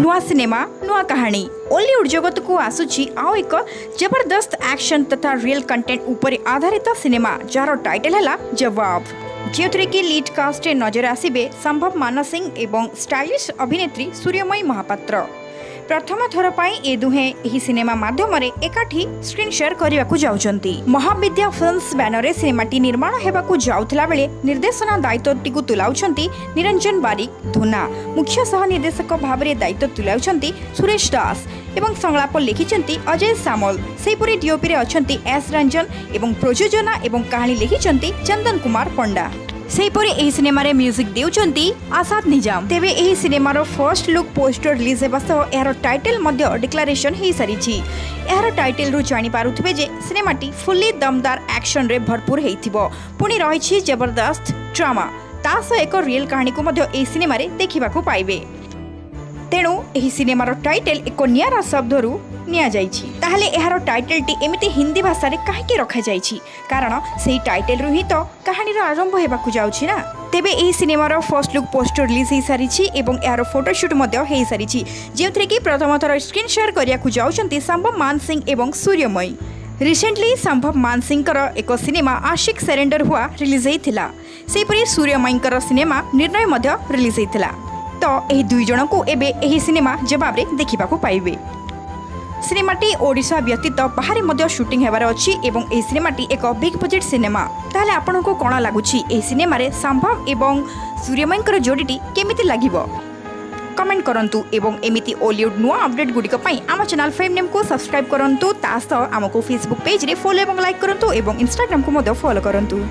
नुआ सिनेमा नुआ कहानी ओलीवुड जगत को आसुची आउ एक जबरदस्त एक्शन तथा रियल कंटेंट ऊपर आधारित सिनेमा जार टाइटल है जवाब जो कि लीड कास्ट नजर आसबे संभव मानसिंह एवं स्टाइलिश अभिनेत्री सूर्यमयी महापात्र। प्रथम थर पाई ए दुहे एही सिनेमा माध्यम एकाठी स्क्रीन शेयर करने को जाउछंती। महाविद्या फिल्म्स बैनर रे सिनेमाटी निर्माण हेबाकू जाउथला बेले निर्देशना दायित्वटी को तुलाउछंती निरंजन बारिक धुना। मुख्य सह निर्देशक भाव में दायित्व तुलाउछंती सुरेश दास एवं संलाप लिखिछंती अजय सामल। सेहीपरि डीओपी रे अछंती एस रंजन एवं प्रयोजना एवं कहानी लिखिछंती चंदन कुमार पंडा। सेहीपरि एही सिनेमा रे म्यूजिक देउछंती आसाद निजाम। तेबे एही सिनेमार फर्स्ट लुक पोस्टर रिलीज हेबा सह एहार टाइटल मध्य डिक्लेरेशन हे सारिछि। एहार टाइटल रु जानि पारुथिबे जे सिनेमाटी फुल्ली दमदार एक्शन रे भरपूर हेइथिबो। पुणी रहिछि जबरदस्त ड्रामा ता सह एक रियल कहानी को मध्य एही सिनेमा रे देखिबाकू पाइबे। तेणु एही सिनेमार टाइटल एक नियारा शब्दरू निया जाइछि। ताहले एहार टाइटलटी एमिति हिंदी भाषा रे काहेकि रखा जाइछि कारण सेही टाइटल रु ही तो कहानीर आरंभ हेबाकू जाउछि ना। तेबे एही सिनेमार फर्स्ट लुक पोस्टर रिलीज हे सारिछि एवं एहार फोटोशूट मध्य हे सारिछि जेउथरे कि प्रथम थर स्क्रीन शेयर करियाकू जाउछंती संभव मानसिंह एवं सूर्यमयी। रिसेंटली संभव मानसिंह एक सिनेमा आशिक सरेंडर हुआ रिलीज हेइथिला। सेहीपरि सूर्यमयी सिनेमा निर्णय मध्य रिलीज हेइथिला। तो यही दुई जन को एबे यही सिनेमा जवाब रे देखा पाइबे। सिनेमाटी ओडिशा व्यतीत बाहर मध्य शूटिंग हेबार अछि एवं एही सिनेमाटी एक बिग बजेट सिनेमा। ताहले आपनको कोना लागुछि एही सिनेमा रे संभव एवं सूर्यमयी जोड़ीटी केमिति लागिबो कमेंट करंतु एवं एमिति ओलीवुड नुआ अपडेट गुडिक पई आम चैनल फेम नेम को सब्सक्राइब करंतु। तासह आमको फेसबुक पेज रे फॉलो एवं लाइक करंतु एवं इंस्टाग्राम को मध्य फॉलो करंतु।